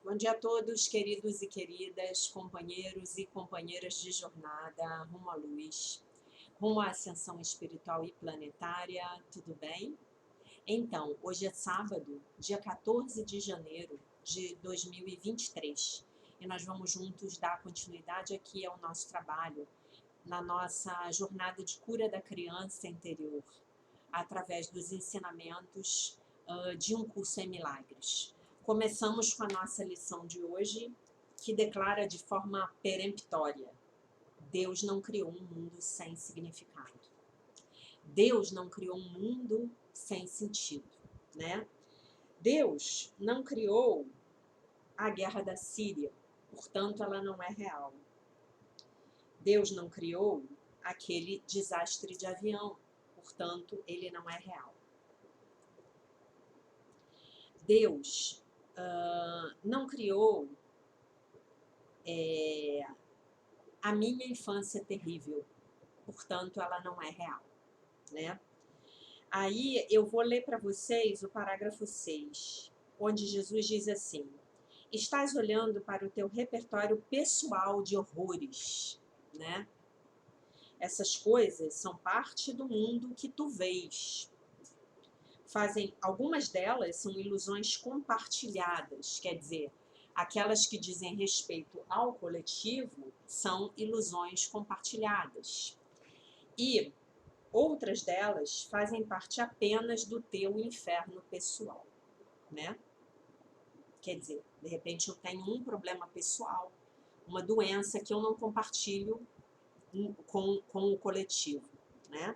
Bom dia a todos, queridos e queridas, companheiros e companheiras de jornada rumo à luz, rumo à ascensão espiritual e planetária, tudo bem? Então, hoje é sábado, dia 14 de janeiro de 2023, e nós vamos juntos dar continuidade aqui ao nosso trabalho, na nossa jornada de cura da criança interior, através dos ensinamentos de um curso em milagres. Começamos com a nossa lição de hoje, que declara de forma peremptória: Deus não criou um mundo sem significado. Deus não criou um mundo sem sentido, né? Deus não criou a guerra da Síria, portanto ela não é real. Deus não criou aquele desastre de avião, portanto ele não é real. Deus não criou a minha infância terrível, portanto ela não é real, né? Aí eu vou ler para vocês o parágrafo 6, onde Jesus diz assim: estás olhando para o teu repertório pessoal de horrores, né? Essas coisas são parte do mundo que tu vês. Algumas delas são ilusões compartilhadas, quer dizer, aquelas que dizem respeito ao coletivo são ilusões compartilhadas. E outras delas fazem parte apenas do teu inferno pessoal, né? Quer dizer, de repente eu tenho um problema pessoal, uma doença que eu não compartilho com o coletivo, né?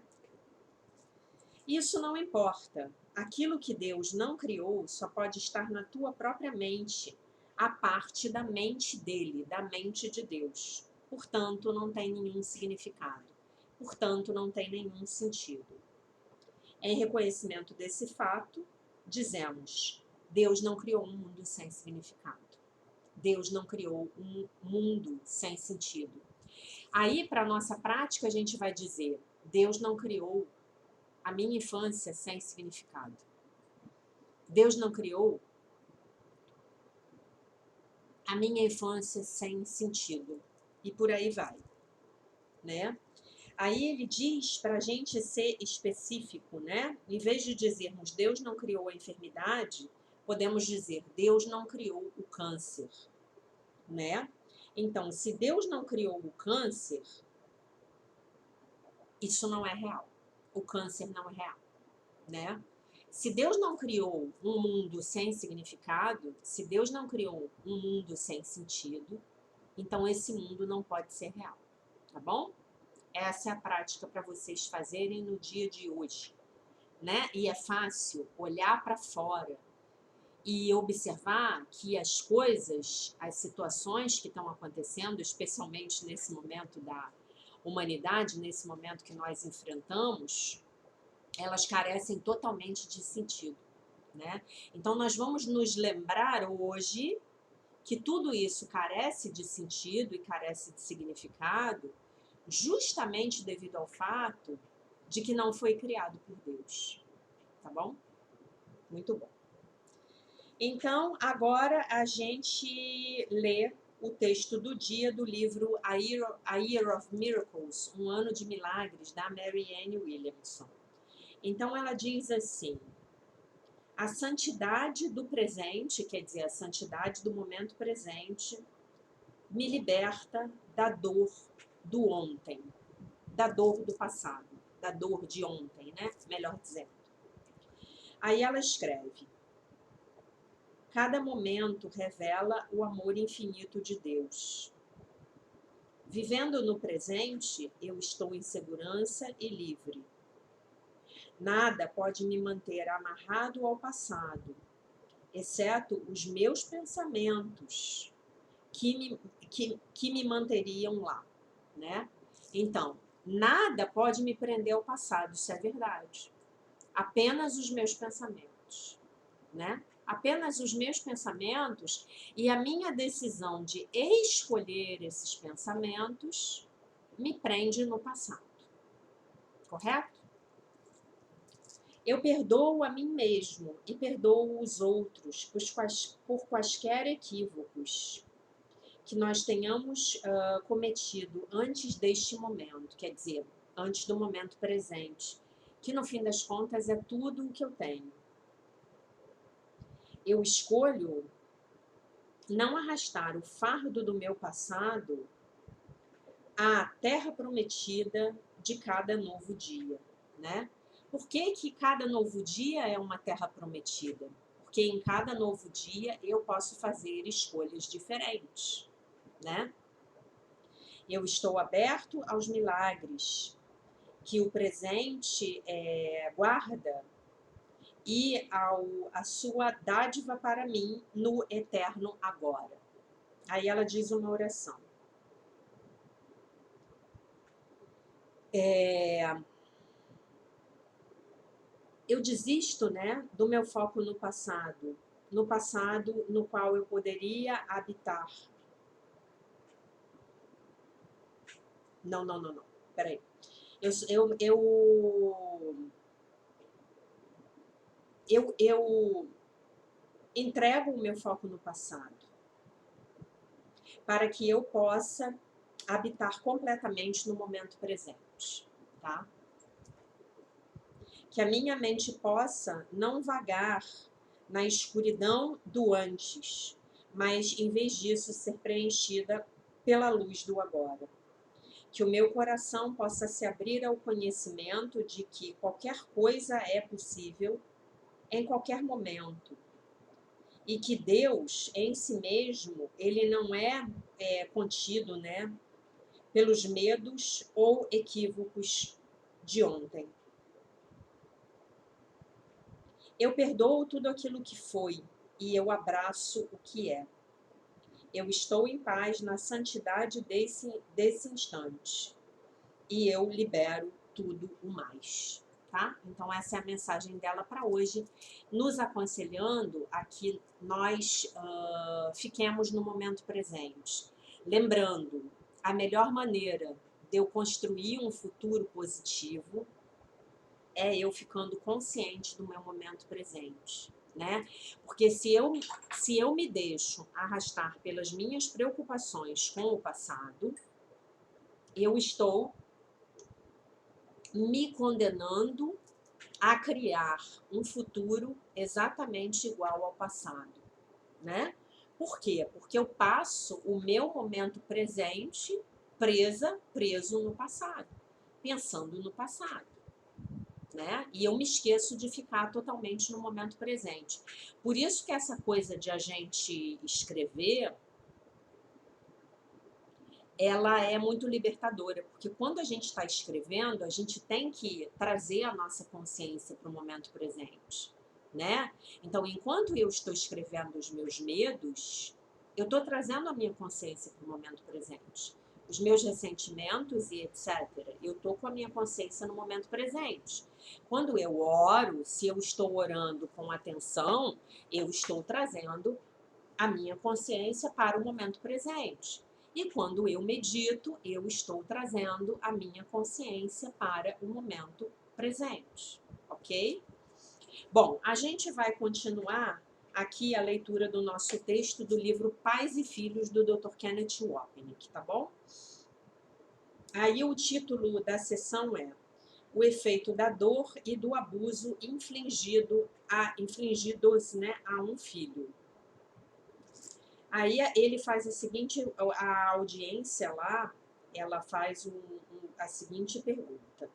Isso não importa. Aquilo que Deus não criou só pode estar na tua própria mente, a parte da mente dele, da mente de Deus. Portanto, não tem nenhum significado. Portanto, não tem nenhum sentido. Em reconhecimento desse fato, dizemos: Deus não criou um mundo sem significado. Deus não criou um mundo sem sentido. Aí, para a nossa prática, a gente vai dizer: Deus não criou a minha infância sem significado. Deus não criou a minha infância sem sentido. E por aí vai, né? Aí ele diz para a gente ser específico, né? Em vez de dizermos Deus não criou a enfermidade, podemos dizer Deus não criou o câncer, né? Então, se Deus não criou o câncer, isso não é real. O câncer não é real, né? Se Deus não criou um mundo sem significado, se Deus não criou um mundo sem sentido, então esse mundo não pode ser real, tá bom? Essa é a prática para vocês fazerem no dia de hoje, né? E é fácil olhar para fora e observar que as coisas, as situações que estão acontecendo, especialmente nesse momento da humanidade, nesse momento que nós enfrentamos, elas carecem totalmente de sentido, né? Então nós vamos nos lembrar hoje que tudo isso carece de sentido e carece de significado, justamente devido ao fato de que não foi criado por Deus, tá bom? Muito bom. Então, agora a gente lê o texto do dia do livro A Year of Miracles, Um Ano de Milagres, da Marianne Williamson. Então, ela diz assim: a santidade do presente, quer dizer, a santidade do momento presente, me liberta da dor do ontem, da dor do passado, da dor de ontem, né? Melhor dizendo. Aí ela escreve: cada momento revela o amor infinito de Deus. Vivendo no presente, eu estou em segurança e livre. Nada pode me manter amarrado ao passado, exceto os meus pensamentos que me manteriam lá, né? Então, nada pode me prender ao passado, isso é verdade. Apenas os meus pensamentos, né? Apenas os meus pensamentos e a minha decisão de escolher esses pensamentos me prende no passado, correto? Eu perdoo a mim mesmo e perdoo os outros por quaisquer equívocos que nós tenhamos cometido antes deste momento, quer dizer, antes do momento presente, que no fim das contas é tudo o que eu tenho. Eu escolho não arrastar o fardo do meu passado à terra prometida de cada novo dia, né? Por que que cada novo dia é uma terra prometida? Porque em cada novo dia eu posso fazer escolhas diferentes, né? Eu estou aberto aos milagres que o presente guarda e a sua dádiva para mim no eterno agora. Aí ela diz uma oração. Eu desisto, né, do meu foco no passado no qual eu poderia habitar. Não. Peraí. Eu entrego o meu foco no passado para que eu possa habitar completamente no momento presente, tá? Que a minha mente possa não vagar na escuridão do antes, mas em vez disso ser preenchida pela luz do agora. Que o meu coração possa se abrir ao conhecimento de que qualquer coisa é possível em qualquer momento. E que Deus, em si mesmo, ele não é contido, né, pelos medos ou equívocos de ontem. Eu perdoo tudo aquilo que foi e eu abraço o que é. Eu estou em paz na santidade desse instante. E eu libero tudo o mais, tá? Então essa é a mensagem dela para hoje, nos aconselhando a que nós fiquemos no momento presente. Lembrando, a melhor maneira de eu construir um futuro positivo é eu ficando consciente do meu momento presente, né? Porque se eu me deixo arrastar pelas minhas preocupações com o passado, eu estou me condenando a criar um futuro exatamente igual ao passado, né? Por quê? Porque eu passo o meu momento presente preso no passado, pensando no passado, né? E eu me esqueço de ficar totalmente no momento presente. Por isso que essa coisa de a gente escrever, ela é muito libertadora, porque quando a gente está escrevendo, a gente tem que trazer a nossa consciência para o momento presente, né? Então, enquanto eu estou escrevendo os meus medos, eu estou trazendo a minha consciência para o momento presente. Os meus ressentimentos e etc. Eu estou com a minha consciência no momento presente. Quando eu oro, se eu estou orando com atenção, eu estou trazendo a minha consciência para o momento presente. E quando eu medito, eu estou trazendo a minha consciência para o momento presente, ok? Bom, a gente vai continuar aqui a leitura do nosso texto do livro Pais e Filhos, do Dr. Kenneth Wapnick, tá bom? Aí o título da sessão é O efeito da dor e do abuso infligidos, né, a um filho. Aí ele faz a seguinte, a audiência lá, ela faz a seguinte pergunta.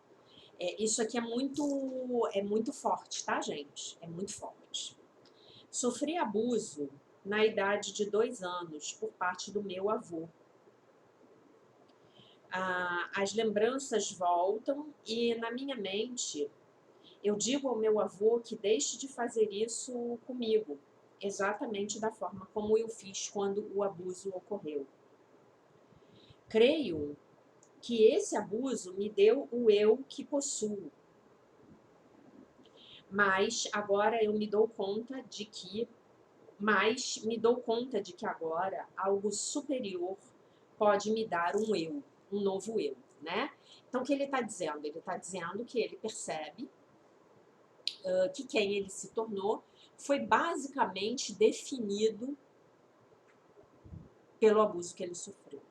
Isso aqui é muito forte, tá, gente? É muito forte. Sofri abuso na idade de 2 anos por parte do meu avô. As lembranças voltam e na minha mente eu digo ao meu avô que deixe de fazer isso comigo, exatamente da forma como eu fiz quando o abuso ocorreu. Creio que esse abuso me deu o eu que possuo, mas agora eu me dou conta de que, agora algo superior pode me dar um eu, um novo eu, né? Então o que ele está dizendo? Ele está dizendo que ele percebe que quem ele se tornou foi basicamente definido pelo abuso que ele sofreu.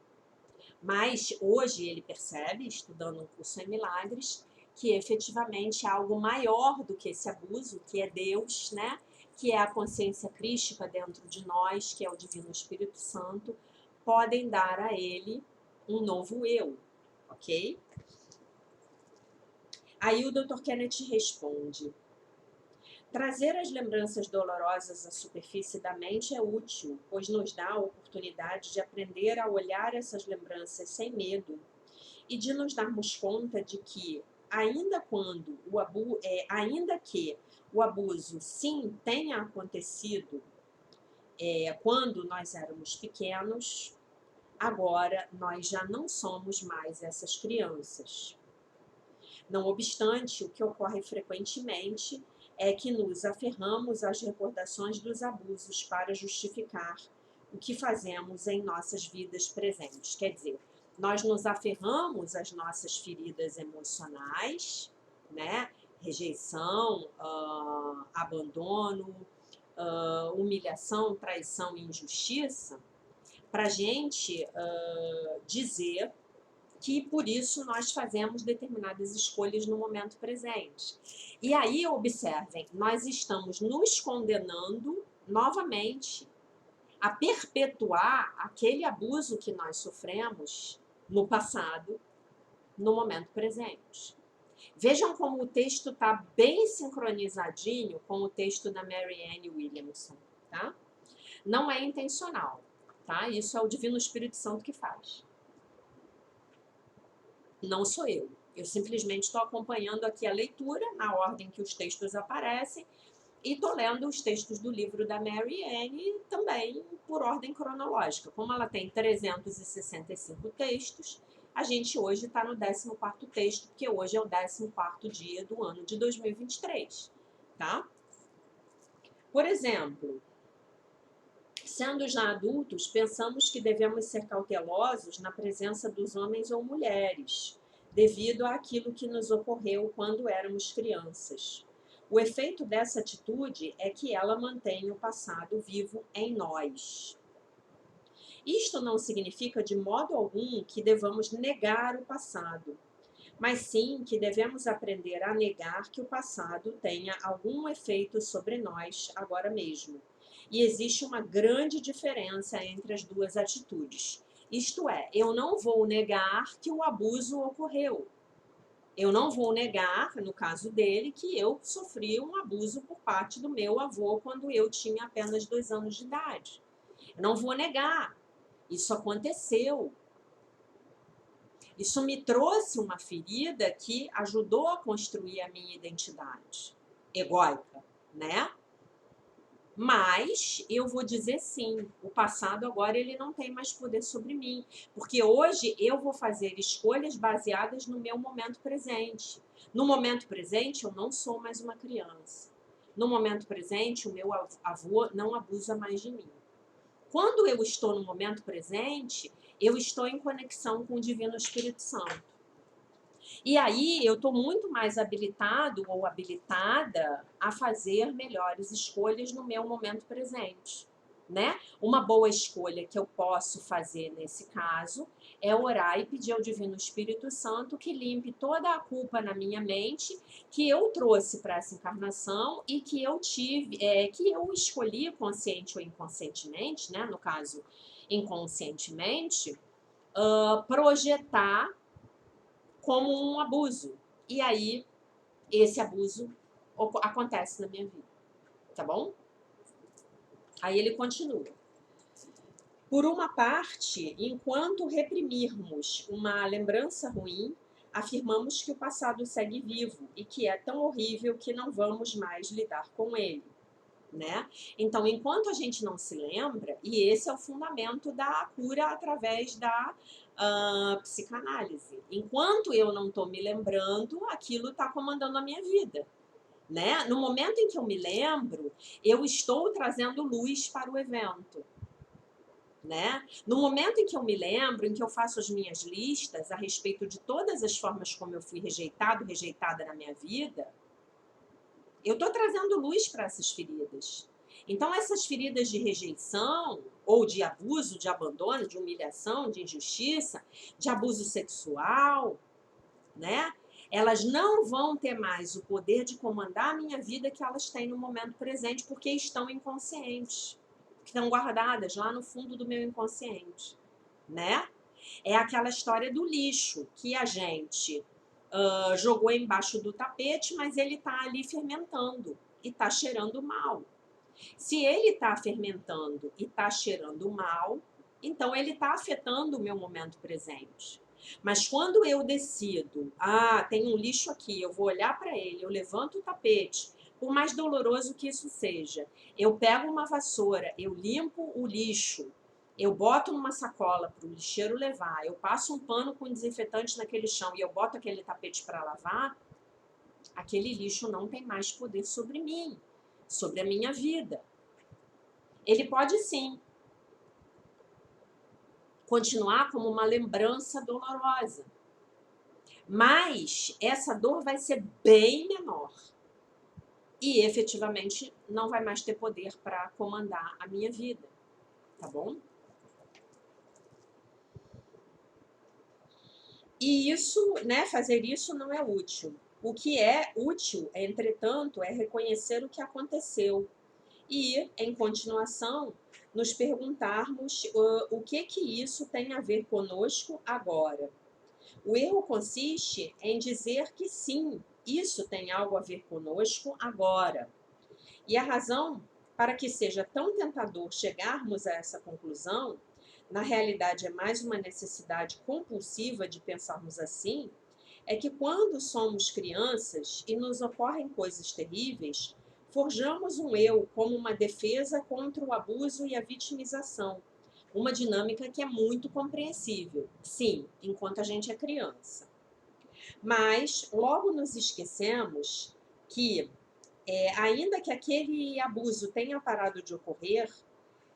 Mas hoje ele percebe, estudando um curso em milagres, que efetivamente há algo maior do que esse abuso, que é Deus, né? Que é a consciência crística dentro de nós, que é o Divino Espírito Santo, podem dar a ele um novo eu, ok? Aí o Dr. Kenneth responde: trazer as lembranças dolorosas à superfície da mente é útil, pois nos dá a oportunidade de aprender a olhar essas lembranças sem medo e de nos darmos conta de que, ainda que o abuso sim tenha acontecido quando nós éramos pequenos, agora nós já não somos mais essas crianças. Não obstante, o que ocorre frequentemente é que nos aferramos às recordações dos abusos para justificar o que fazemos em nossas vidas presentes. Quer dizer, nós nos aferramos às nossas feridas emocionais, né? Rejeição, abandono, humilhação, traição e injustiça, para a gente dizer que por isso nós fazemos determinadas escolhas no momento presente. E aí, observem, nós estamos nos condenando novamente a perpetuar aquele abuso que nós sofremos no passado, no momento presente. Vejam como o texto está bem sincronizadinho com o texto da Marianne Williamson, tá? Não é intencional, tá? Isso é o Divino Espírito Santo que faz. Não sou eu. Eu simplesmente estou acompanhando aqui a leitura, na ordem que os textos aparecem, e estou lendo os textos do livro da Marianne também por ordem cronológica. Como ela tem 365 textos, a gente hoje está no 14º texto, porque hoje é o 14º dia do ano de 2023, tá? Por exemplo, sendo já adultos, pensamos que devemos ser cautelosos na presença dos homens ou mulheres, devido àquilo que nos ocorreu quando éramos crianças. O efeito dessa atitude é que ela mantém o passado vivo em nós. Isto não significa de modo algum que devamos negar o passado, mas sim que devemos aprender a negar que o passado tenha algum efeito sobre nós agora mesmo. E existe uma grande diferença entre as duas atitudes. Isto é, eu não vou negar que o abuso ocorreu. Eu não vou negar, no caso dele, que eu sofri um abuso por parte do meu avô quando eu tinha apenas 2 anos de idade. Eu não vou negar. Isso aconteceu. Isso me trouxe uma ferida que ajudou a construir a minha identidade egóica, né? Mas eu vou dizer sim, o passado agora ele não tem mais poder sobre mim, porque hoje eu vou fazer escolhas baseadas no meu momento presente. No momento presente eu não sou mais uma criança. No momento presente o meu avô não abusa mais de mim. Quando eu estou no momento presente, eu estou em conexão com o Divino Espírito Santo. E aí eu estou muito mais habilitado ou habilitada a fazer melhores escolhas no meu momento presente, né? Uma boa escolha que eu posso fazer nesse caso é orar e pedir ao Divino Espírito Santo que limpe toda a culpa na minha mente que eu trouxe para essa encarnação e que eu tive, que eu escolhi consciente ou inconscientemente, né? No caso, inconscientemente, projetar como um abuso. E aí, esse abuso acontece na minha vida. Tá bom? Aí ele continua. Por uma parte, enquanto reprimirmos uma lembrança ruim, afirmamos que o passado segue vivo e que é tão horrível que não vamos mais lidar com ele. Né? Então, enquanto a gente não se lembra, e esse é o fundamento da cura através da psicanálise. Enquanto eu não estou me lembrando, aquilo está comandando a minha vida. Né? No momento em que eu me lembro, eu estou trazendo luz para o evento. Né? No momento em que eu me lembro, em que eu faço as minhas listas a respeito de todas as formas como eu fui rejeitada na minha vida, Eu estou trazendo luz para essas feridas. Então, essas feridas de rejeição, ou de abuso, de abandono, de humilhação, de injustiça, de abuso sexual, né? Elas não vão ter mais o poder de comandar a minha vida que elas têm no momento presente, porque estão inconscientes, estão guardadas lá no fundo do meu inconsciente, né? É aquela história do lixo que a gente jogou embaixo do tapete, mas ele está ali fermentando e está cheirando mal. Se ele está fermentando e está cheirando mal, então ele está afetando o meu momento presente. Mas quando eu decido, tem um lixo aqui, eu vou olhar para ele, eu levanto o tapete, por mais doloroso que isso seja, eu pego uma vassoura, eu limpo o lixo, eu boto numa sacola para o lixeiro levar, eu passo um pano com desinfetante naquele chão e eu boto aquele tapete para lavar, aquele lixo não tem mais poder sobre mim, sobre a minha vida. Ele pode sim continuar como uma lembrança dolorosa, mas essa dor vai ser bem menor e efetivamente não vai mais ter poder para comandar a minha vida, tá bom? E isso, né, fazer isso não é útil. O que é útil, entretanto, é reconhecer o que aconteceu e, em continuação, nos perguntarmos o que isso tem a ver conosco agora. O erro consiste em dizer que sim, isso tem algo a ver conosco agora. E a razão para que seja tão tentador chegarmos a essa conclusão, na realidade é mais uma necessidade compulsiva de pensarmos assim, é que quando somos crianças e nos ocorrem coisas terríveis, forjamos um eu como uma defesa contra o abuso e a vitimização. Uma dinâmica que é muito compreensível, sim, enquanto a gente é criança. Mas logo nos esquecemos que, ainda que aquele abuso tenha parado de ocorrer,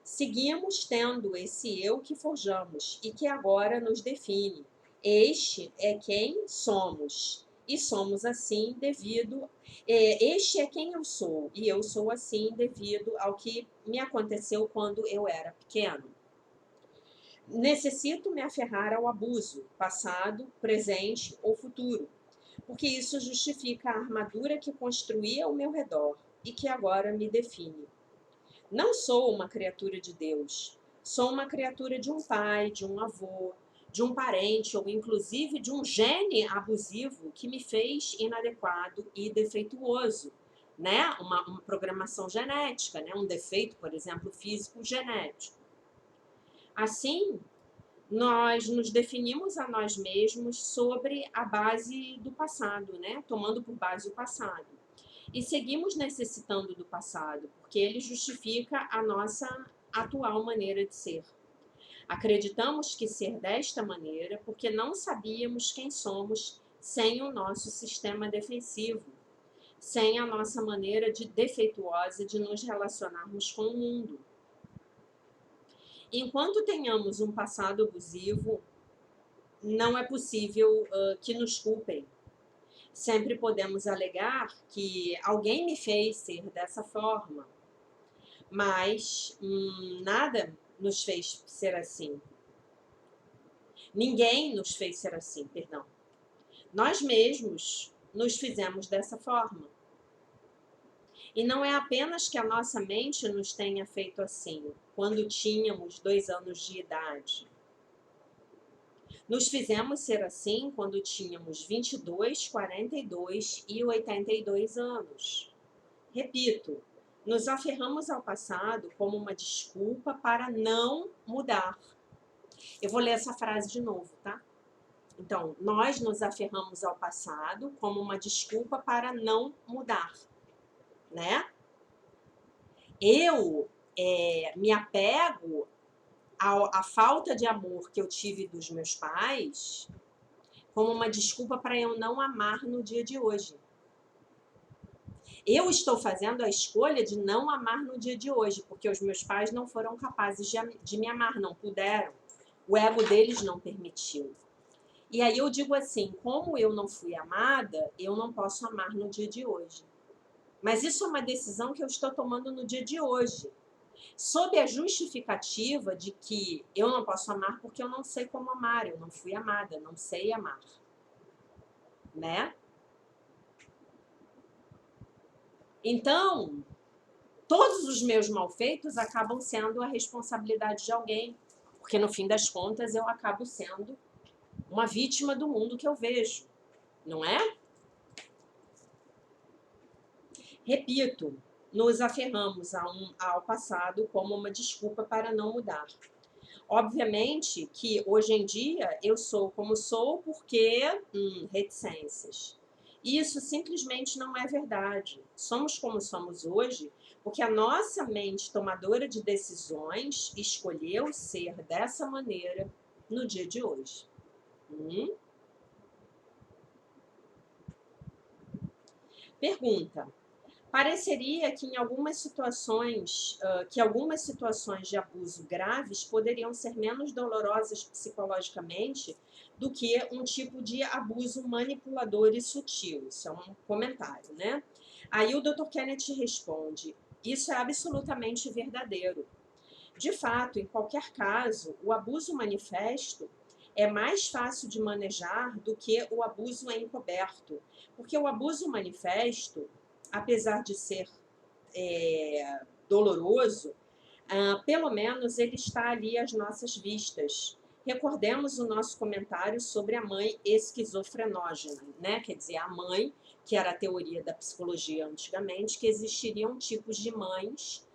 seguimos tendo esse eu que forjamos e que agora nos define. Este é quem somos. E somos assim devido. Este é quem eu sou. E eu sou assim devido ao que me aconteceu quando eu era pequeno. Necessito me aferrar ao abuso, passado, presente ou futuro, porque isso justifica a armadura que construí ao meu redor e que agora me define. Não sou uma criatura de Deus, sou uma criatura de um pai, de um avô, de um parente ou inclusive de um gene abusivo que me fez inadequado e defeituoso, né? Uma programação genética, né? Um defeito, por exemplo, físico genético. Assim, nós nos definimos a nós mesmos sobre a base do passado, né? Tomando por base o passado. E seguimos necessitando do passado, porque ele justifica a nossa atual maneira de ser. Acreditamos que ser desta maneira porque não sabíamos quem somos sem o nosso sistema defensivo, sem a nossa maneira defeituosa de nos relacionarmos com o mundo. Enquanto tenhamos um passado abusivo, não é possível que nos culpem. Sempre podemos alegar que alguém me fez ser dessa forma, mas nada nos fez ser assim. Ninguém nos fez ser assim, perdão. Nós mesmos nos fizemos dessa forma. E não é apenas que a nossa mente nos tenha feito assim, quando tínhamos 2 anos de idade. Nos fizemos ser assim quando tínhamos 22, 42 e 82 anos. Repito, nos aferramos ao passado como uma desculpa para não mudar. Eu vou ler essa frase de novo, tá? Então, nós nos aferramos ao passado como uma desculpa para não mudar, né? Eu me apego à falta de amor que eu tive dos meus pais como uma desculpa para eu não amar no dia de hoje. Eu estou fazendo a escolha de não amar no dia de hoje, porque os meus pais não foram capazes de me amar, não puderam. O ego deles não permitiu. E aí eu digo assim, como eu não fui amada, eu não posso amar no dia de hoje. Mas isso é uma decisão que eu estou tomando no dia de hoje, sob a justificativa de que eu não posso amar porque eu não sei como amar, eu não fui amada, não sei amar, né? Então, todos os meus malfeitos acabam sendo a responsabilidade de alguém, porque no fim das contas eu acabo sendo uma vítima do mundo que eu vejo, não é? Repito, nos aferramos ao passado como uma desculpa para não mudar. Obviamente que hoje em dia eu sou como sou porque reticências. Isso simplesmente não é verdade. Somos como somos hoje porque a nossa mente tomadora de decisões escolheu ser dessa maneira no dia de hoje. Pergunta: pareceria que em algumas situações, algumas situações de abuso graves poderiam ser menos dolorosas psicologicamente do que um tipo de abuso manipulador e sutil. Isso é um comentário, né? Aí o Dr. Kenneth responde: isso é absolutamente verdadeiro. De fato, em qualquer caso, o abuso manifesto é mais fácil de manejar do que o abuso encoberto, porque o abuso manifesto, apesar de ser doloroso, pelo menos ele está ali às nossas vistas. Recordemos o nosso comentário sobre a mãe esquizofrenógena, né? Quer dizer, a mãe, que era a teoria da psicologia antigamente, que existiriam tipos de mães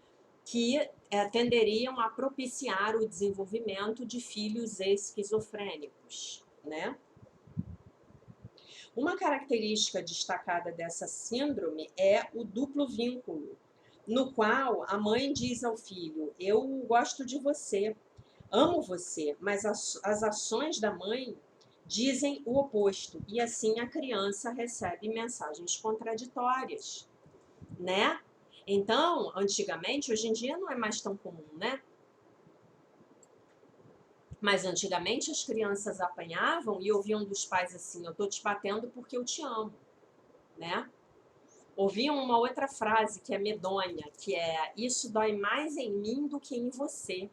que tenderiam a propiciar o desenvolvimento de filhos esquizofrênicos, né? Uma característica destacada dessa síndrome é o duplo vínculo, no qual a mãe diz ao filho: eu gosto de você, amo você, mas as ações da mãe dizem o oposto, e assim a criança recebe mensagens contraditórias, né? Então, antigamente, hoje em dia não é mais tão comum, né? Mas antigamente as crianças apanhavam e ouviam dos pais assim: eu tô te batendo porque eu te amo, né? Ouviam uma outra frase que é medonha, que é: isso dói mais em mim do que em você.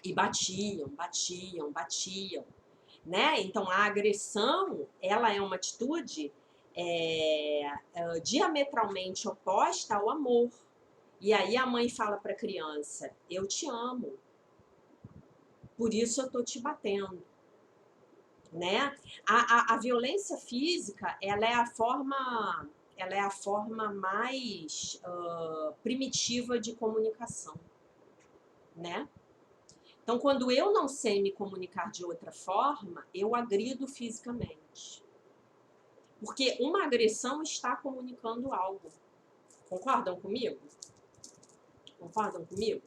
E batiam, batiam, batiam, né? Então a agressão, ela é uma atitude diametralmente oposta ao amor. E aí a mãe fala para a criança: eu te amo, por isso eu tô te batendo, né? A violência física, ela é a forma mais primitiva de comunicação, né? Então, quando eu não sei me comunicar de outra forma, eu agrido fisicamente. Porque uma agressão está comunicando algo. Concordam comigo? Concordam comigo?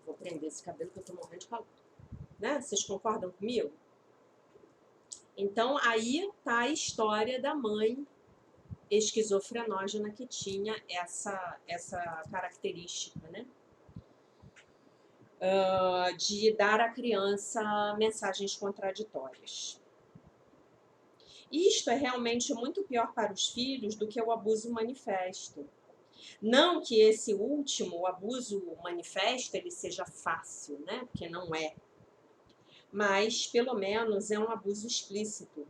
Vou prender esse cabelo que eu tô morrendo de calor. Né? Vocês concordam comigo? Então, aí tá a história da mãe esquizofrenógena que tinha essa característica, né? De dar à criança mensagens contraditórias. Isto é realmente muito pior para os filhos do que o abuso manifesto. Não que esse último, o abuso manifesto, ele seja fácil, né? Porque não é. Mas, pelo menos, é um abuso explícito.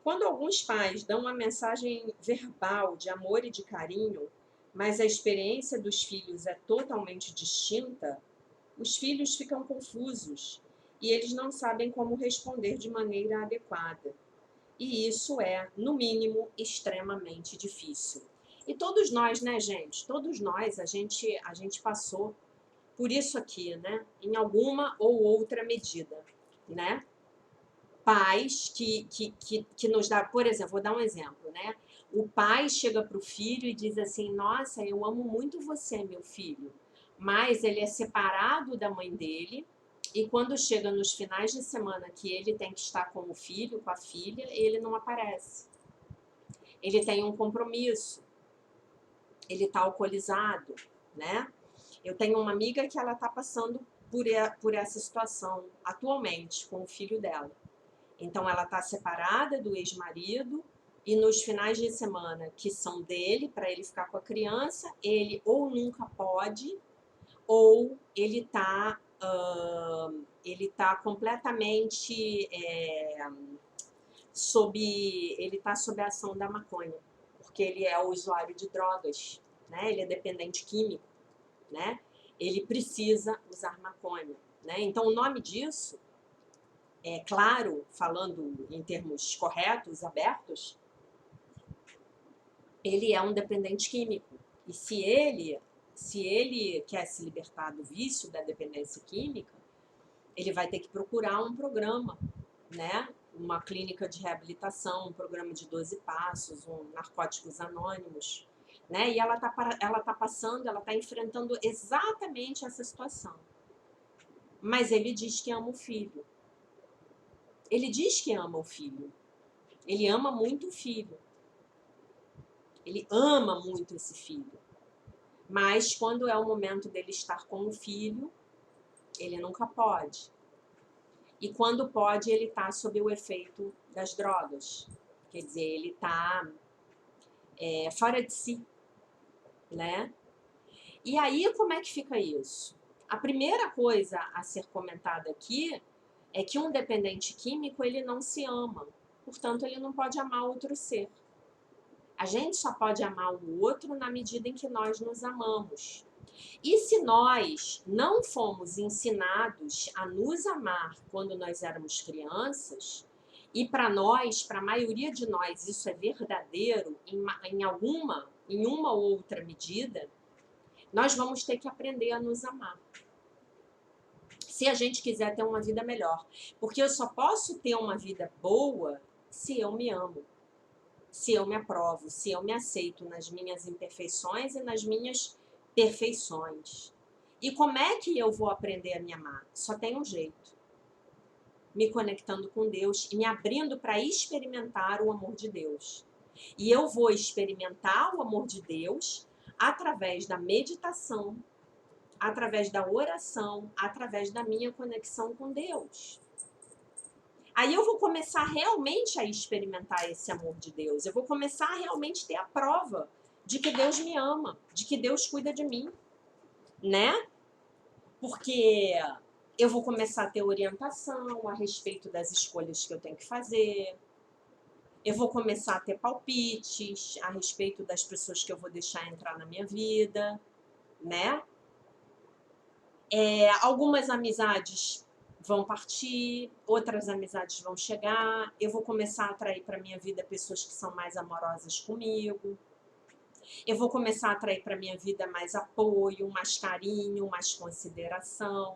Quando alguns pais dão uma mensagem verbal de amor e de carinho, mas a experiência dos filhos é totalmente distinta, os filhos ficam confusos e eles não sabem como responder de maneira adequada. E isso é, no mínimo, extremamente difícil. E todos nós, né, gente? Todos nós, a gente passou por isso aqui, né? Em alguma ou outra medida, né? Pais que nos dá, por exemplo, vou dar um exemplo, né? O pai chega para o filho e diz assim: nossa, eu amo muito você, meu filho, mas ele é separado da mãe dele, e quando chega nos finais de semana que ele tem que estar com o filho, com a filha, ele não aparece. Ele tem um compromisso, ele está alcoolizado, né? Eu tenho uma amiga que ela está passando por essa situação atualmente com o filho dela. Então ela está separada do ex-marido, e nos finais de semana que são dele, para ele ficar com a criança, ele ou nunca pode, ou ele tá completamente ele tá sob a ação da maconha, porque ele é usuário de drogas, né? Ele é dependente químico, né? Ele precisa usar maconha, né? Então o nome disso, é claro, falando em termos corretos, abertos, ele é um dependente químico. E se ele quer se libertar do vício da dependência química, ele vai ter que procurar um programa, né? Uma clínica de reabilitação, um programa de 12 passos, um Narcóticos Anônimos, né? E ela tá enfrentando exatamente essa situação. Mas ele diz que ama o filho. Ele diz que ama o filho. Ele ama muito o filho. Ele ama muito esse filho. Mas quando é o momento dele estar com o filho, ele nunca pode. E quando pode, ele está sob o efeito das drogas. Quer dizer, ele está fora de si, né? E aí, como é que fica isso? A primeira coisa a ser comentada aqui é que um dependente químico, ele não se ama. Portanto, ele não pode amar outro ser. A gente só pode amar o outro na medida em que nós nos amamos. E se nós não fomos ensinados a nos amar quando nós éramos crianças, e para nós, para a maioria de nós, isso é verdadeiro em uma ou outra medida, nós vamos ter que aprender a nos amar. Se a gente quiser ter uma vida melhor. Porque eu só posso ter uma vida boa se eu me amo. Se eu me aprovo, se eu me aceito nas minhas imperfeições e nas minhas perfeições. E como é que eu vou aprender a me amar? Só tem um jeito. Me conectando com Deus e me abrindo para experimentar o amor de Deus. E eu vou experimentar o amor de Deus através da meditação, através da oração, através da minha conexão com Deus. Aí eu vou começar realmente a experimentar esse amor de Deus. Eu vou começar a realmente ter a prova de que Deus me ama, de que Deus cuida de mim, né? Porque eu vou começar a ter orientação a respeito das escolhas que eu tenho que fazer. Eu vou começar a ter palpites a respeito das pessoas que eu vou deixar entrar na minha vida, né? Algumas amizades vão partir, outras amizades vão chegar, eu vou começar a atrair para minha vida pessoas que são mais amorosas comigo, eu vou começar a atrair para minha vida mais apoio, mais carinho, mais consideração,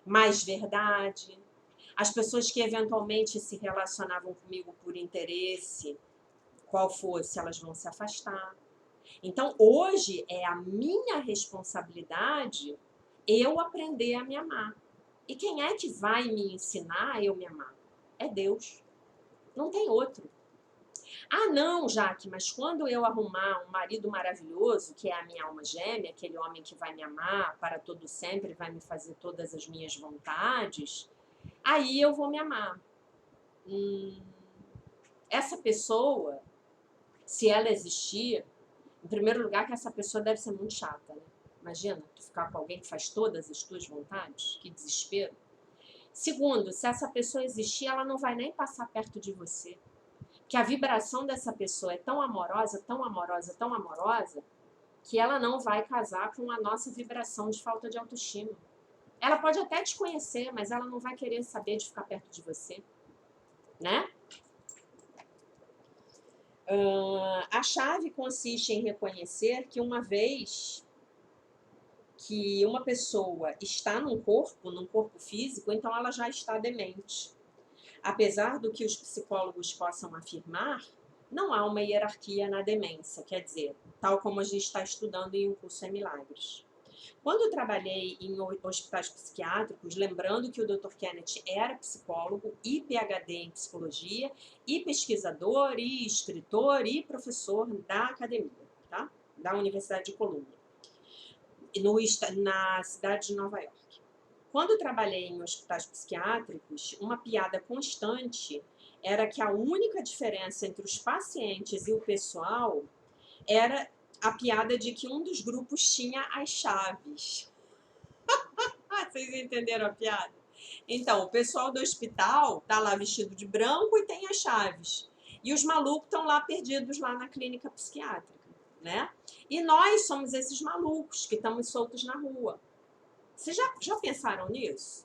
mais verdade. As pessoas que eventualmente se relacionavam comigo por interesse, qual fosse, elas vão se afastar. Então, hoje é a minha responsabilidade eu aprender a me amar. E quem é que vai me ensinar a eu me amar? É Deus. Não tem outro. Ah, não, Jaque, mas quando eu arrumar um marido maravilhoso, que é a minha alma gêmea, aquele homem que vai me amar para todo sempre, vai me fazer todas as minhas vontades, aí eu vou me amar. Essa pessoa, se ela existir, em primeiro lugar que essa pessoa deve ser muito chata, né? Imagina, tu ficar com alguém que faz todas as tuas vontades, que desespero. Segundo, se essa pessoa existir, ela não vai nem passar perto de você. Que a vibração dessa pessoa é tão amorosa, tão amorosa, tão amorosa, que ela não vai casar com a nossa vibração de falta de autoestima. Ela pode até te conhecer, mas ela não vai querer saber de ficar perto de você, né? A chave consiste em reconhecer que uma vez que uma pessoa está num corpo físico, então ela já está demente. Apesar do que os psicólogos possam afirmar, não há uma hierarquia na demência, quer dizer, tal como a gente está estudando em um curso em milagres. Quando eu trabalhei em hospitais psiquiátricos, lembrando que o Dr. Kenneth era psicólogo e PhD em psicologia, e pesquisador, e escritor, e professor da academia, tá? Da Universidade de Columbia, na cidade de Nova York. Quando eu trabalhei em hospitais psiquiátricos, uma piada constante era que a única diferença entre os pacientes e o pessoal era a piada de que um dos grupos tinha as chaves. Vocês entenderam a piada? Então, o pessoal do hospital tá lá vestido de branco e tem as chaves. E os malucos estão lá perdidos lá na clínica psiquiátrica, né? E nós somos esses malucos que estamos soltos na rua. Vocês já pensaram nisso?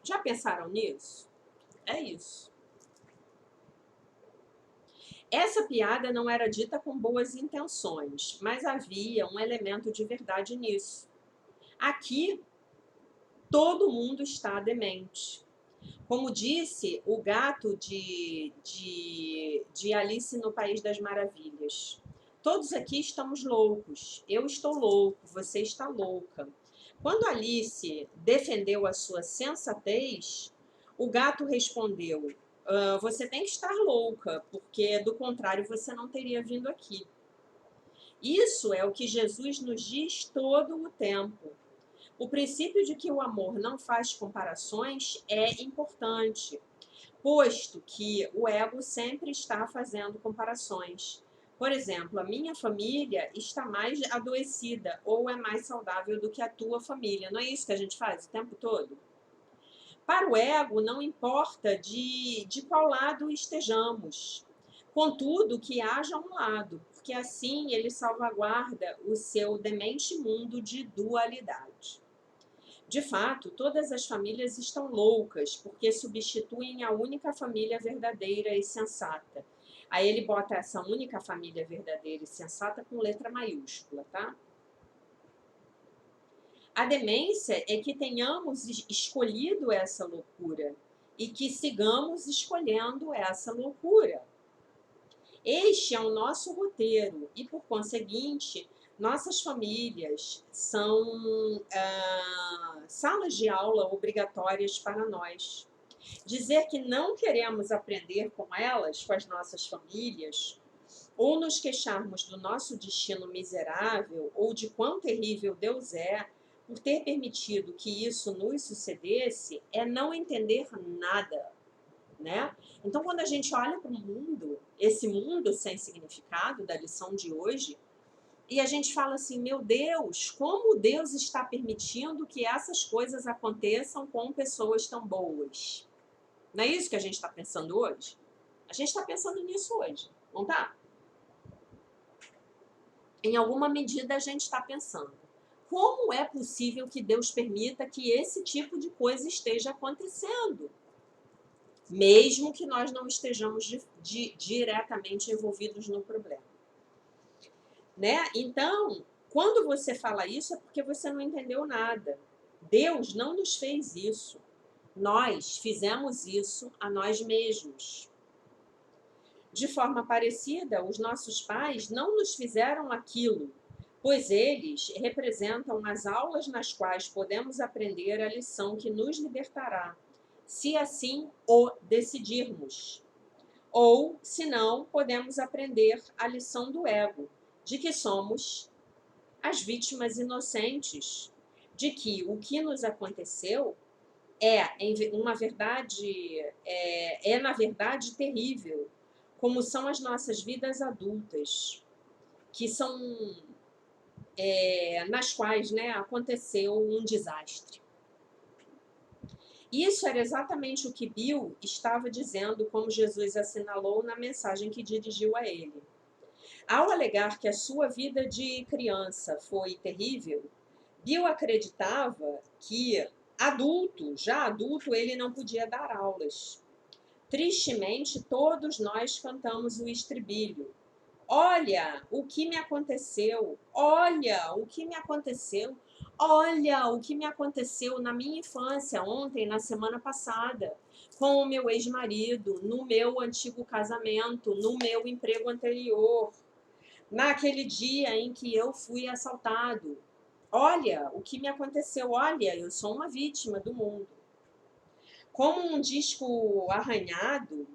Já pensaram nisso? É isso. Essa piada não era dita com boas intenções, mas havia um elemento de verdade nisso. Aqui, todo mundo está demente. Como disse o gato de Alice no País das Maravilhas. Todos aqui estamos loucos. Eu estou louco, você está louca. Quando Alice defendeu a sua sensatez, o gato respondeu: você tem que estar louca, porque do contrário você não teria vindo aqui. Isso é o que Jesus nos diz todo o tempo. O princípio de que o amor não faz comparações é importante, posto que o ego sempre está fazendo comparações. Por exemplo, a minha família está mais adoecida ou é mais saudável do que a tua família. Não é isso que a gente faz o tempo todo? Para o ego, não importa de qual lado estejamos. Contudo, que haja um lado, porque assim ele salvaguarda o seu demente mundo de dualidade. De fato, todas as famílias estão loucas porque substituem a única família verdadeira e sensata. Aí ele bota essa única família verdadeira e sensata com letra maiúscula, tá? A demência é que tenhamos escolhido essa loucura e que sigamos escolhendo essa loucura. Este é o nosso roteiro e, por conseguinte, nossas famílias são salas de aula obrigatórias para nós. Dizer que não queremos aprender com elas, com as nossas famílias, ou nos queixarmos do nosso destino miserável ou de quão terrível Deus é por ter permitido que isso nos sucedesse, é não entender nada. Né? Então, quando a gente olha para o mundo, esse mundo sem significado da lição de hoje, e a gente fala assim, meu Deus, como Deus está permitindo que essas coisas aconteçam com pessoas tão boas? Não é isso que a gente está pensando hoje? A gente está pensando nisso hoje, não tá? Em alguma medida a gente está pensando. Como é possível que Deus permita que esse tipo de coisa esteja acontecendo? Mesmo que nós não estejamos diretamente envolvidos no problema. Né? Então, quando você fala isso, é porque você não entendeu nada. Deus não nos fez isso. Nós fizemos isso a nós mesmos. De forma parecida, os nossos pais não nos fizeram aquilo, pois eles representam as aulas nas quais podemos aprender a lição que nos libertará, se assim o decidirmos. Ou, se não, podemos aprender a lição do ego, de que somos as vítimas inocentes, de que o que nos aconteceu na verdade terrível, como são as nossas vidas adultas, que são nas quais, né, aconteceu um desastre. Isso era exatamente o que Bill estava dizendo, como Jesus assinalou na mensagem que dirigiu a ele. Ao alegar que a sua vida de criança foi terrível, Bill acreditava que, já adulto, ele não podia dar aulas. Tristemente, todos nós cantamos o estribilho. Olha o que me aconteceu, olha o que me aconteceu, olha o que me aconteceu na minha infância, ontem, na semana passada, com o meu ex-marido, no meu antigo casamento, no meu emprego anterior, naquele dia em que eu fui assaltado. Olha o que me aconteceu, olha, eu sou uma vítima do mundo. Como um disco arranhado,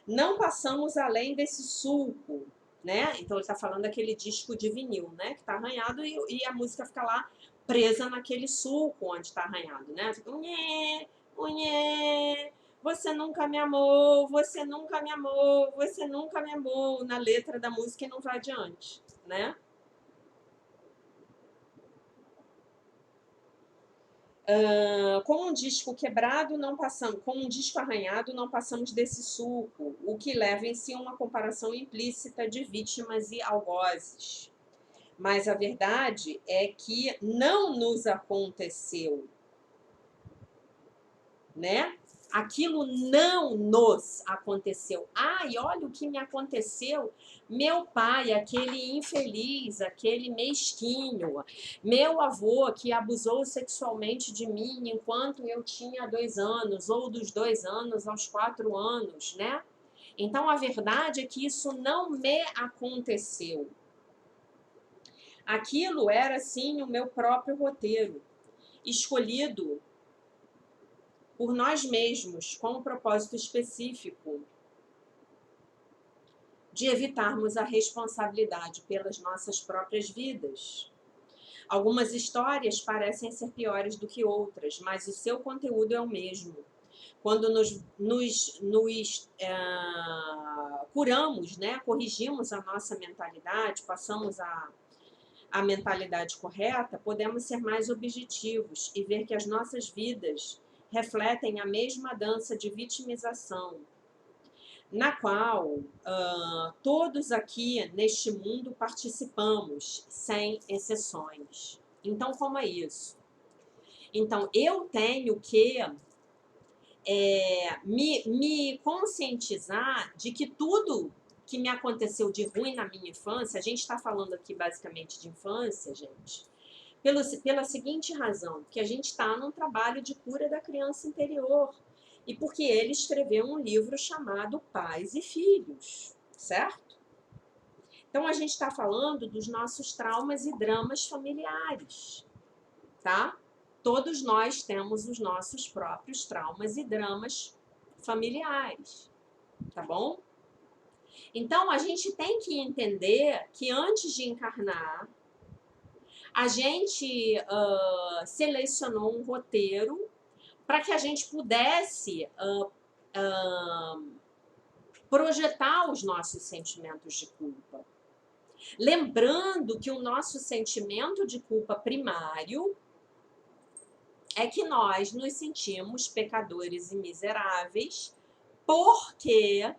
não passamos além desse sulco, né? Então ele está falando daquele disco de vinil, né? Que está arranhado e a música fica lá presa naquele sulco onde está arranhado, né? Fica unhê, unhê, Você nunca me amou, você nunca me amou, você nunca me amou, na letra da música e não vai adiante, né? Com um disco quebrado, não passamos, com um disco arranhado, não passamos desse suco, o que leva em si uma comparação implícita de vítimas e algozes. Mas a verdade é que não nos aconteceu, né? Aquilo não nos aconteceu. Ai, olha o que me aconteceu. Meu pai, aquele infeliz, aquele mesquinho, meu avô que abusou sexualmente de mim enquanto eu tinha 2 anos, ou dos 2 anos aos 4 anos, né? Então a verdade é que isso não me aconteceu. Aquilo era, sim, o meu próprio roteiro, escolhido por nós mesmos, com um propósito específico de evitarmos a responsabilidade pelas nossas próprias vidas. Algumas histórias parecem ser piores do que outras, mas o seu conteúdo é o mesmo. Quando curamos, né, corrigimos a nossa mentalidade, passamos a mentalidade correta, podemos ser mais objetivos e ver que as nossas vidas refletem a mesma dança de vitimização, na qual todos aqui neste mundo participamos, sem exceções. Então, como é isso? Então, eu tenho que me conscientizar de que tudo que me aconteceu de ruim na minha infância, a gente está falando aqui basicamente de infância, gente, pela seguinte razão, que a gente está num trabalho de cura da criança interior e porque ele escreveu um livro chamado Pais e Filhos, certo? Então a gente está falando dos nossos traumas e dramas familiares, tá? Todos nós temos os nossos próprios traumas e dramas familiares, tá bom? Então a gente tem que entender que antes de encarnar, a gente selecionou um roteiro para que a gente pudesse projetar os nossos sentimentos de culpa. Lembrando que o nosso sentimento de culpa primário é que nós nos sentimos pecadores e miseráveis porque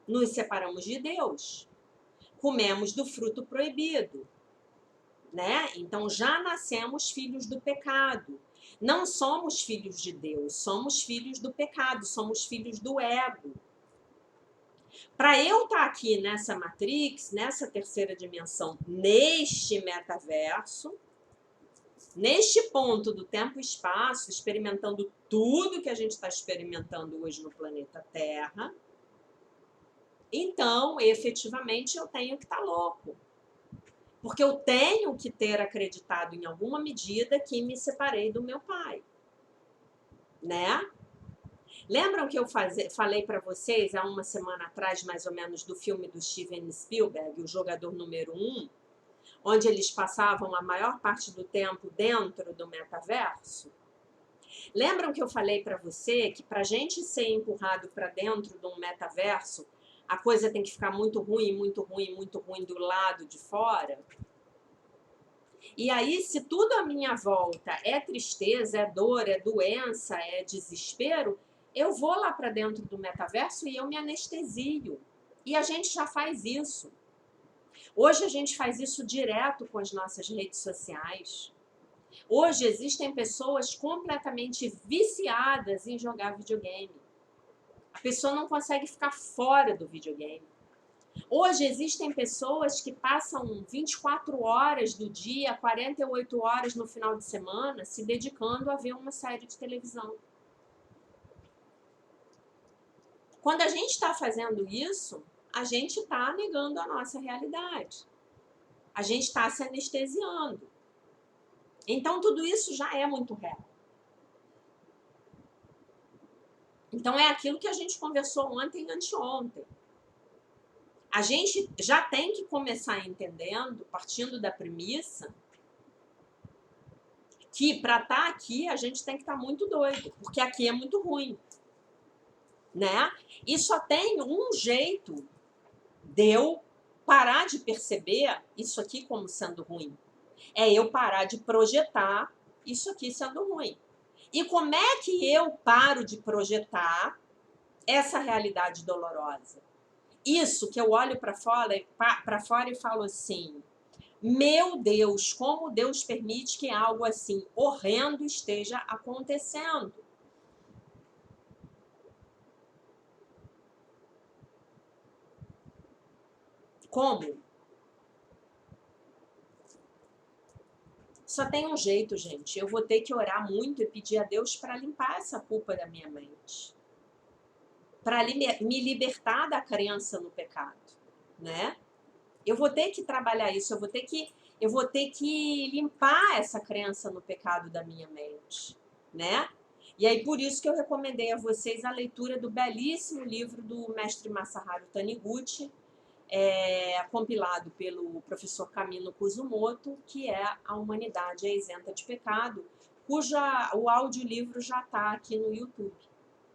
nos separamos de Deus, comemos do fruto proibido, né? Então já nascemos filhos do pecado. Não somos filhos de Deus, somos filhos do pecado, somos filhos do ego. Para eu estar aqui nessa Matrix, nessa terceira dimensão, neste metaverso, neste ponto do tempo e espaço, experimentando tudo que a gente está experimentando hoje no planeta Terra, então, efetivamente, eu tenho que estar louco. Porque eu tenho que ter acreditado em alguma medida que me separei do meu pai, né? Lembram que eu falei para vocês há uma semana atrás, mais ou menos, do filme do Steven Spielberg, O Jogador Número 1, onde eles passavam a maior parte do tempo dentro do metaverso? Lembram que eu falei para você que para a gente ser empurrado para dentro de um metaverso, a coisa tem que ficar muito ruim, muito ruim, muito ruim do lado de fora? E aí, se tudo à minha volta é tristeza, é dor, é doença, é desespero, eu vou lá para dentro do metaverso e eu me anestesio. E a gente já faz isso. Hoje a gente faz isso direto com as nossas redes sociais. Hoje existem pessoas completamente viciadas em jogar videogame. A pessoa não consegue ficar fora do videogame. Hoje existem pessoas que passam 24 horas do dia, 48 horas no final de semana, se dedicando a ver uma série de televisão. Quando a gente está fazendo isso, a gente está negando a nossa realidade. A gente está se anestesiando. Então, tudo isso já é muito real. Então, é aquilo que a gente conversou ontem e anteontem. A gente já tem que começar entendendo, partindo da premissa, Que para estar aqui a gente tem que estar muito doido, porque aqui é muito ruim, né? E só tem um jeito de eu parar de perceber isso aqui como sendo ruim. É eu parar de projetar isso aqui sendo ruim. E como é que eu paro de projetar essa realidade dolorosa? Isso que eu olho para fora e falo assim: meu Deus, como Deus permite que algo assim horrendo esteja acontecendo? Como? Só tem um jeito, gente. Eu vou ter que orar muito e pedir a Deus para limpar essa culpa da minha mente. Para me libertar da crença no pecado, né? Eu vou ter que trabalhar isso, eu vou ter que limpar essa crença no pecado da minha mente, né? E aí por isso que eu recomendei a vocês a leitura do belíssimo livro do mestre Masaharu Taniguchi, compilado pelo professor Camilo Kusumoto, que é A Humanidade é Isenta de Pecado, o audiolivro já está aqui no YouTube,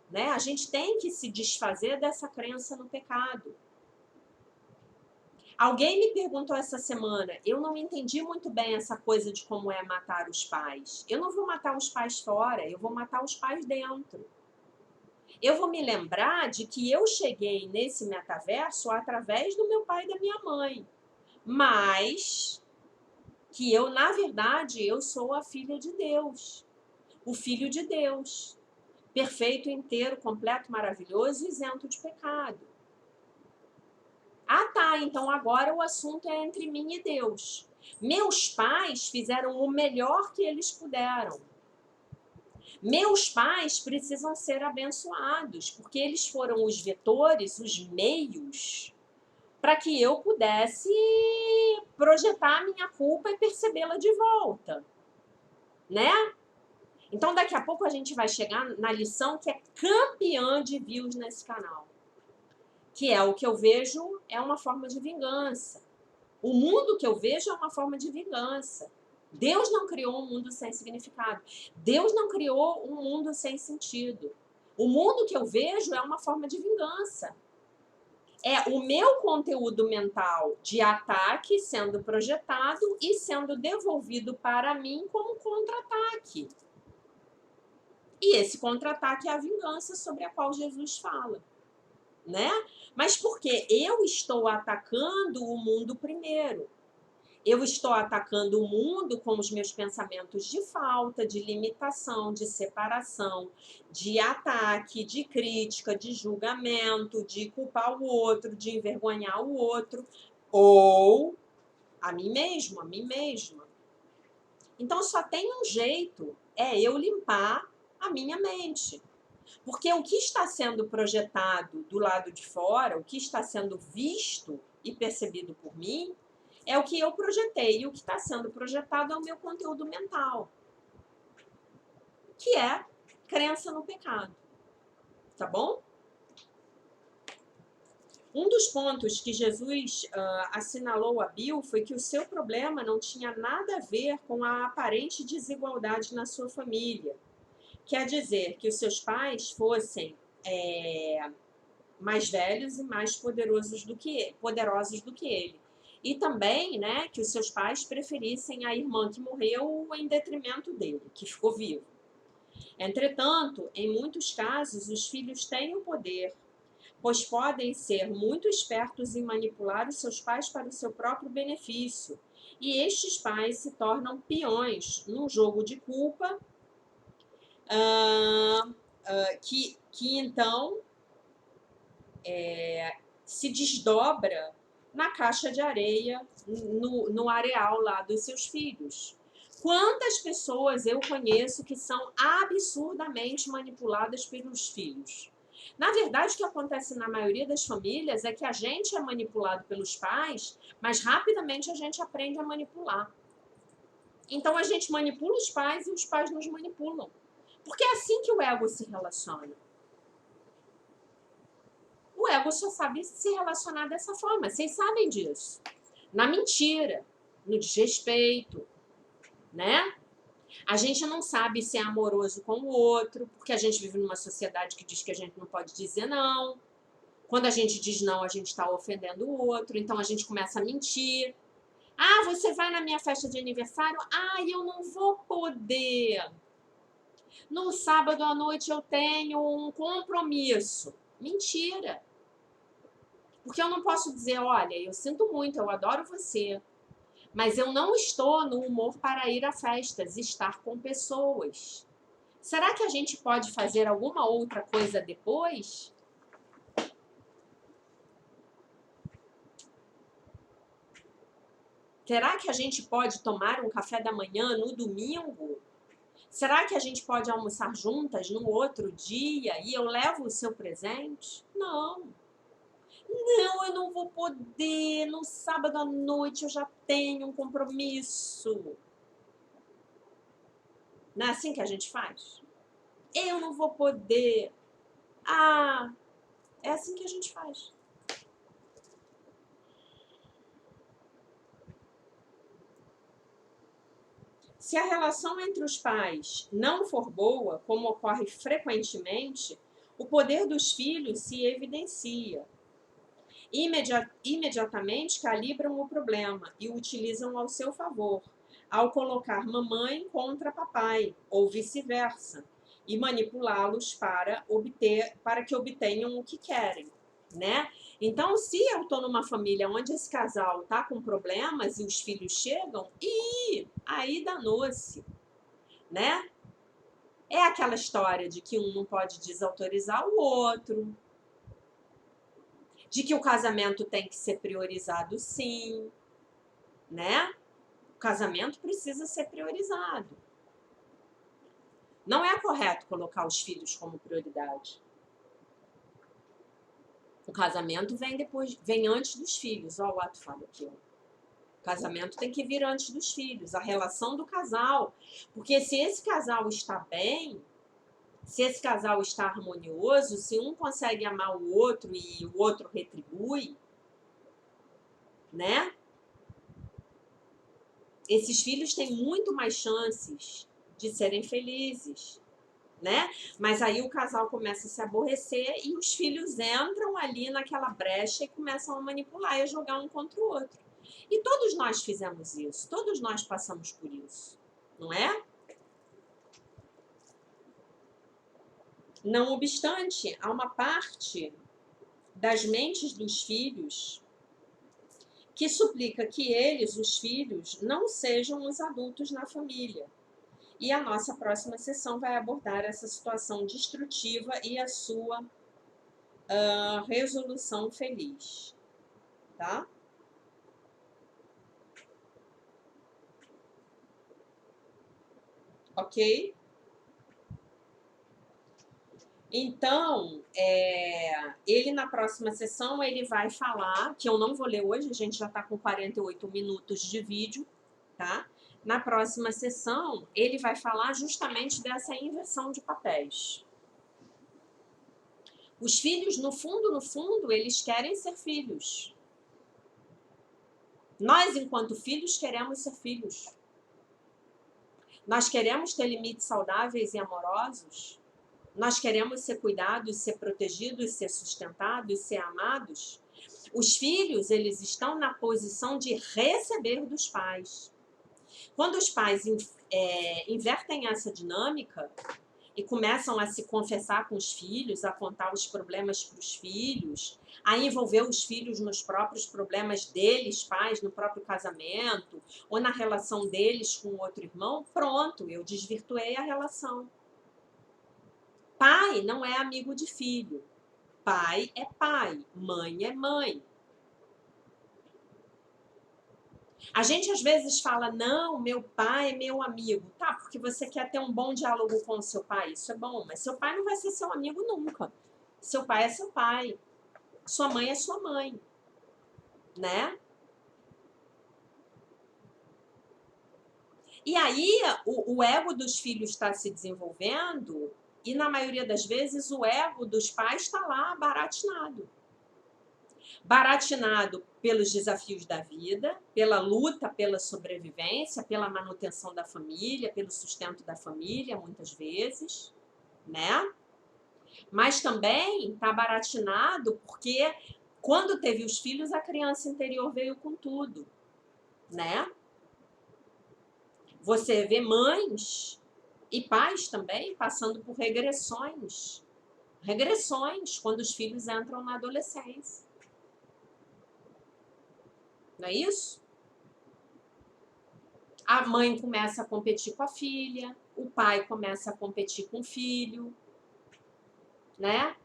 né? A gente tem que se desfazer dessa crença no pecado. Alguém me perguntou essa semana, eu não entendi muito bem essa coisa de como é matar os pais. Eu não vou matar os pais fora, eu vou matar os pais dentro. Eu vou me lembrar de que eu cheguei nesse metaverso através do meu pai e da minha mãe. Mas que eu, na verdade, eu sou a filha de Deus. O filho de Deus. Perfeito, inteiro, completo, maravilhoso e isento de pecado. Ah, tá, então agora o assunto é entre mim e Deus. Meus pais fizeram o melhor que eles puderam. Meus pais precisam ser abençoados, porque eles foram os vetores, os meios, para que eu pudesse projetar a minha culpa e percebê-la de volta, né? Então, daqui a pouco a gente vai chegar na lição que é campeã de views nesse canal, que é o que eu vejo é uma forma de vingança. O mundo que eu vejo é uma forma de vingança. Deus não criou um mundo sem significado. Deus não criou um mundo sem sentido. O mundo que eu vejo é uma forma de vingança. É o meu conteúdo mental de ataque sendo projetado e sendo devolvido para mim como contra-ataque. E esse contra-ataque é a vingança sobre a qual Jesus fala, né? Mas porque eu estou atacando o mundo primeiro. Eu estou atacando o mundo com os meus pensamentos de falta, de limitação, de separação, de ataque, de crítica, de julgamento, de culpar o outro, de envergonhar o outro, ou a mim mesmo, a mim mesma. Então só tem um jeito, é eu limpar a minha mente. Porque o que está sendo projetado do lado de fora, o que está sendo visto e percebido por mim, é o que eu projetei. E o que está sendo projetado é o meu conteúdo mental, que é crença no pecado. Tá bom? Um dos pontos que Jesus assinalou a Bill foi que o seu problema não tinha nada a ver com a aparente desigualdade na sua família. Quer dizer que os seus pais fossem mais velhos e mais poderosos do que ele. E também, né, que os seus pais preferissem a irmã que morreu em detrimento dele, que ficou vivo. Entretanto, em muitos casos, os filhos têm o poder, pois podem ser muito espertos em manipular os seus pais para o seu próprio benefício. E estes pais se tornam peões num jogo de culpa que então se desdobra na caixa de areia, no areal lá dos seus filhos. Quantas pessoas eu conheço que são absurdamente manipuladas pelos filhos? Na verdade, o que acontece na maioria das famílias é que a gente é manipulado pelos pais, mas rapidamente a gente aprende a manipular. Então a gente manipula os pais e os pais nos manipulam. Porque é assim que o ego se relaciona. O ego só sabe se relacionar dessa forma. Vocês sabem disso. Na mentira, no desrespeito, né? A gente não sabe ser amoroso com o outro, porque a gente vive numa sociedade que diz que a gente não pode dizer não. Quando a gente diz não, a gente está ofendendo o outro, então a gente começa a mentir. Ah, você vai na minha festa de aniversário? Ah, eu não vou poder. No sábado à noite eu tenho um compromisso. Mentira. Porque eu não posso dizer, olha, eu sinto muito, eu adoro você, mas eu não estou no humor para ir a festas, estar com pessoas. Será que a gente pode fazer alguma outra coisa depois? Será que a gente pode tomar um café da manhã no domingo? Será que a gente pode almoçar juntas no outro dia e eu levo o seu presente? Não. Não, eu não vou poder. No sábado à noite eu já tenho um compromisso. Não é assim que a gente faz? Eu não vou poder. Ah, é assim que a gente faz. Se a relação entre os pais não for boa, como ocorre frequentemente, o poder dos filhos se evidencia. Imediatamente calibram o problema e o utilizam ao seu favor, ao colocar mamãe contra papai, ou vice-versa, e manipulá-los para que obtenham o que querem, né? Então, se eu estou numa família onde esse casal está com problemas e os filhos chegam, aí danou-se, né? É aquela história de que um não pode desautorizar o outro, de que o casamento tem que ser priorizado sim, né? O casamento precisa ser priorizado. Não é correto colocar os filhos como prioridade. O casamento vem antes dos filhos. Ó, o ato fala aqui, ó. O casamento tem que vir antes dos filhos, a relação do casal. Porque se esse casal está bem, se esse casal está harmonioso, se um consegue amar o outro e o outro retribui, né? Esses filhos têm muito mais chances de serem felizes, né? Mas aí o casal começa a se aborrecer e os filhos entram ali naquela brecha e começam a manipular e a jogar um contra o outro. E todos nós fizemos isso, todos nós passamos por isso, não é? Não obstante, há uma parte das mentes dos filhos que suplica que eles, os filhos, não sejam os adultos na família. E a nossa próxima sessão vai abordar essa situação destrutiva e a sua resolução feliz, tá? Ok? Então, ele na próxima sessão, ele vai falar, que eu não vou ler hoje, a gente já está com 48 minutos de vídeo, tá? Na próxima sessão, ele vai falar justamente dessa inversão de papéis. Os filhos, no fundo, eles querem ser filhos. Nós, enquanto filhos, queremos ser filhos. Nós queremos ter limites saudáveis e amorosos. Nós queremos ser cuidados, ser protegidos, ser sustentados, ser amados. Os filhos, eles estão na posição de receber dos pais. Quando os pais invertem essa dinâmica e começam a se confessar com os filhos, a contar os problemas para os filhos, a envolver os filhos nos próprios problemas deles, pais, no próprio casamento, ou na relação deles com o outro irmão, pronto, eu desvirtuei a relação. Pai não é amigo de filho. Pai é pai, mãe é mãe. A gente às vezes fala, não, meu pai é meu amigo. Tá, porque você quer ter um bom diálogo com o seu pai, isso é bom, mas seu pai não vai ser seu amigo nunca. Seu pai é seu pai, sua mãe é sua mãe, né? E aí o ego dos filhos está se desenvolvendo e na maioria das vezes o ego dos pais está lá baratinado. Baratinado pelos desafios da vida, pela luta, pela sobrevivência, pela manutenção da família, pelo sustento da família, muitas vezes, né? Mas também está baratinado porque quando teve os filhos, a criança interior veio com tudo, né? Você vê mães e pais também passando por regressões. Regressões quando os filhos entram na adolescência. Não é isso? A mãe começa a competir com a filha, o pai começa a competir com o filho, né?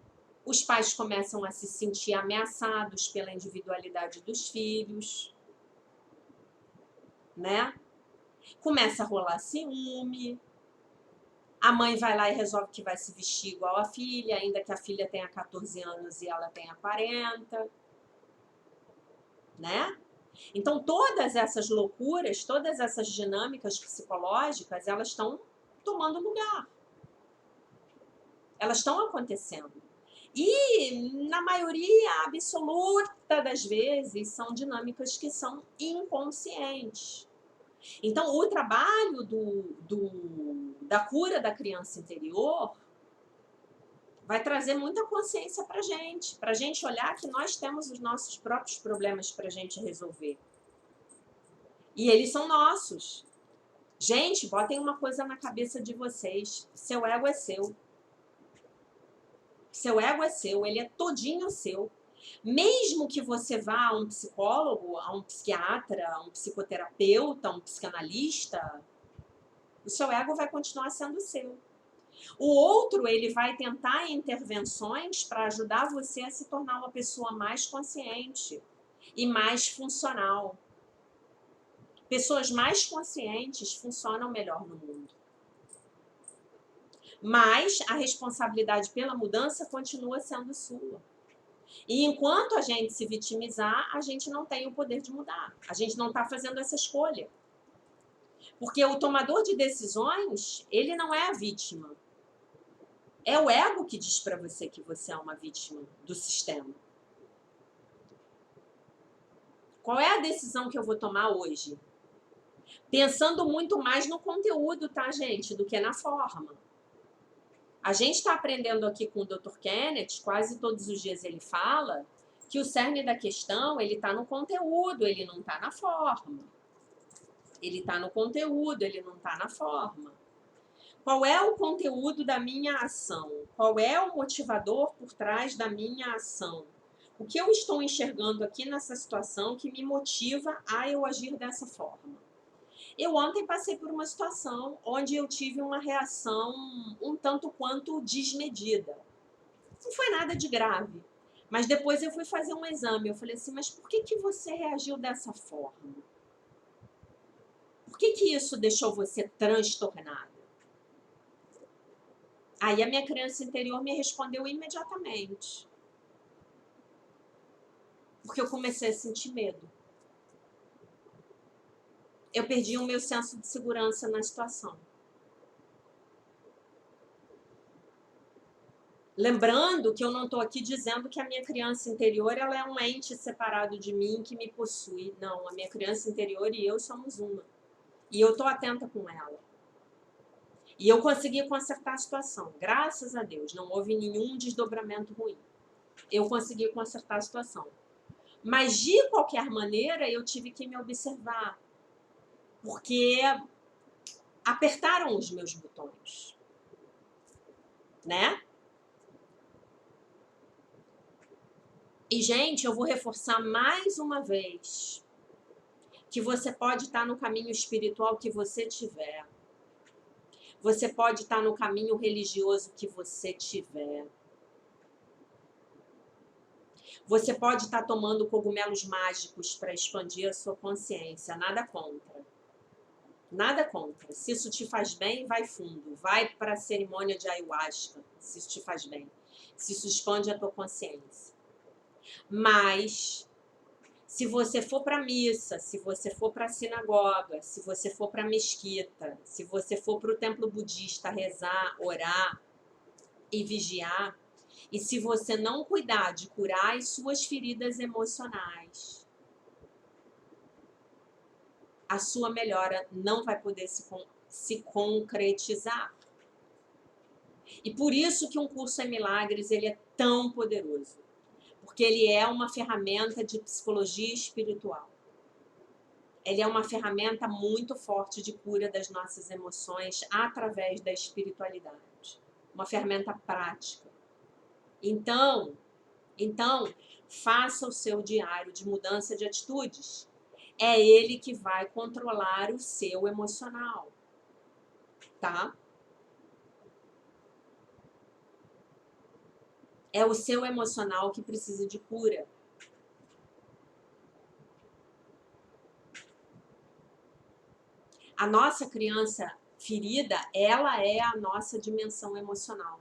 Os pais começam a se sentir ameaçados pela individualidade dos filhos, né? Começa a rolar ciúme. A mãe vai lá e resolve que vai se vestir igual a filha, ainda que a filha tenha 14 anos e ela tenha 40, né? Então, todas essas loucuras, todas essas dinâmicas psicológicas, elas estão tomando lugar. Elas estão acontecendo. E, na maioria absoluta das vezes, são dinâmicas que são inconscientes. Então, o trabalho da cura da criança interior vai trazer muita consciência para a gente olhar que nós temos os nossos próprios problemas para a gente resolver. E eles são nossos. Gente, botem uma coisa na cabeça de vocês. Seu ego é seu. Seu ego é seu, ele é todinho seu. Mesmo que você vá a um psicólogo, a um psiquiatra, a um psicoterapeuta, a um psicanalista, o seu ego vai continuar sendo seu. O outro, ele vai tentar intervenções para ajudar você a se tornar uma pessoa mais consciente e mais funcional. Pessoas mais conscientes funcionam melhor no mundo. Mas a responsabilidade pela mudança continua sendo sua. E enquanto a gente se vitimizar, a gente não tem o poder de mudar. A gente não está fazendo essa escolha. Porque o tomador de decisões, ele não é a vítima. É o ego que diz para você que você é uma vítima do sistema. Qual é a decisão que eu vou tomar hoje? Pensando muito mais no conteúdo, tá, gente, do que na forma. A gente está aprendendo aqui com o Dr. Kenneth, quase todos os dias ele fala, que o cerne da questão, ele está no conteúdo, ele não está na forma. Ele está no conteúdo, ele não está na forma. Qual é o conteúdo da minha ação? Qual é o motivador por trás da minha ação? O que eu estou enxergando aqui nessa situação que me motiva a eu agir dessa forma? Eu ontem passei por uma situação onde eu tive uma reação um tanto quanto desmedida. Não foi nada de grave. Mas depois eu fui fazer um exame. Eu falei assim, mas por que você reagiu dessa forma? Por que isso deixou você transtornada? Aí a minha criança interior me respondeu imediatamente. Porque eu comecei a sentir medo. Eu perdi o meu senso de segurança na situação. Lembrando que eu não estou aqui dizendo que a minha criança interior ela é um ente separado de mim que me possui. Não, a minha criança interior e eu somos uma. E eu estou atenta com ela. E eu consegui consertar a situação. Graças a Deus, não houve nenhum desdobramento ruim. Eu consegui consertar a situação. Mas, de qualquer maneira, eu tive que me observar. Porque apertaram os meus botões. Né? E, gente, eu vou reforçar mais uma vez que você pode estar no caminho espiritual que você tiver. Você pode estar no caminho religioso que você tiver. Você pode estar tomando cogumelos mágicos para expandir a sua consciência. Nada contra. Nada contra. Se isso te faz bem, vai fundo. Vai para a cerimônia de ayahuasca, se isso te faz bem. Se isso expande a tua consciência. Mas, se você for para a missa, se você for para a sinagoga, se você for para a mesquita, se você for para o templo budista rezar, orar e vigiar, e se você não cuidar de curar as suas feridas emocionais, a sua melhora não vai poder se concretizar. E por isso que um curso em milagres ele é tão poderoso, porque ele é uma ferramenta de psicologia espiritual. Ele é uma ferramenta muito forte de cura das nossas emoções através da espiritualidade. Uma ferramenta prática. Então, faça o seu diário de mudança de atitudes. É ele que vai controlar o seu emocional, tá? É o seu emocional que precisa de cura. A nossa criança ferida, ela é a nossa dimensão emocional.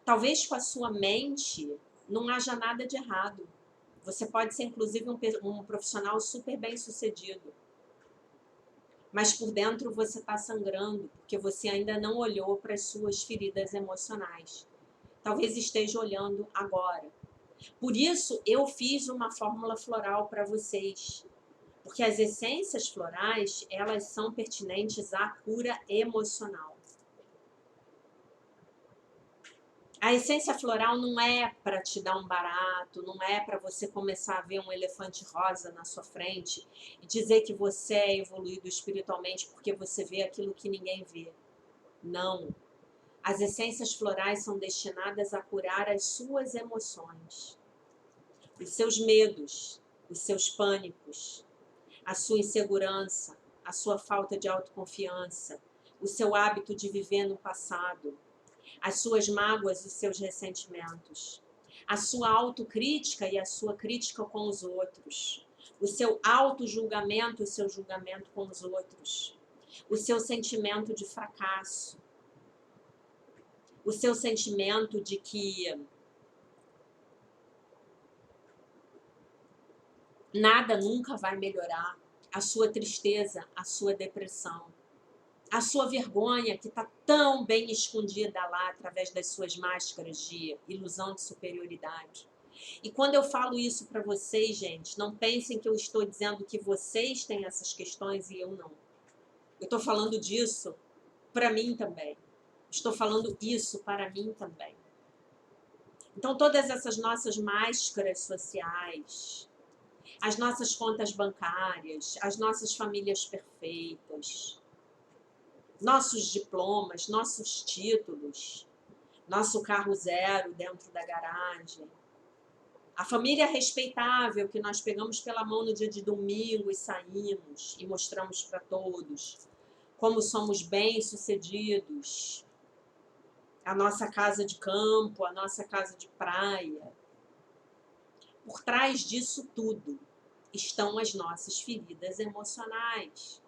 Talvez com a sua mente não haja nada de errado. Você pode ser, inclusive, um profissional super bem sucedido. Mas por dentro você está sangrando, porque você ainda não olhou para as suas feridas emocionais. Talvez esteja olhando agora. Por isso, eu fiz uma fórmula floral para vocês. Porque as essências florais, elas são pertinentes à cura emocional. A essência floral não é para te dar um barato, não é para você começar a ver um elefante rosa na sua frente e dizer que você é evoluído espiritualmente porque você vê aquilo que ninguém vê. Não. As essências florais são destinadas a curar as suas emoções, os seus medos, os seus pânicos, a sua insegurança, a sua falta de autoconfiança, o seu hábito de viver no passado, as suas mágoas e os seus ressentimentos, a sua autocrítica e a sua crítica com os outros, o seu auto-julgamento e o seu julgamento com os outros, o seu sentimento de fracasso, o seu sentimento de que nada nunca vai melhorar, a sua tristeza, a sua depressão, a sua vergonha que está tão bem escondida lá através das suas máscaras de ilusão de superioridade. E quando eu falo isso para vocês, gente, não pensem que eu estou dizendo que vocês têm essas questões e eu não. Eu estou falando disso para mim também. Estou falando isso para mim também. Então, todas essas nossas máscaras sociais, as nossas contas bancárias, as nossas famílias perfeitas, nossos diplomas, nossos títulos, nosso carro zero dentro da garagem, a família respeitável que nós pegamos pela mão no dia de domingo e saímos e mostramos para todos como somos bem-sucedidos, a nossa casa de campo, a nossa casa de praia. Por trás disso tudo estão as nossas feridas emocionais.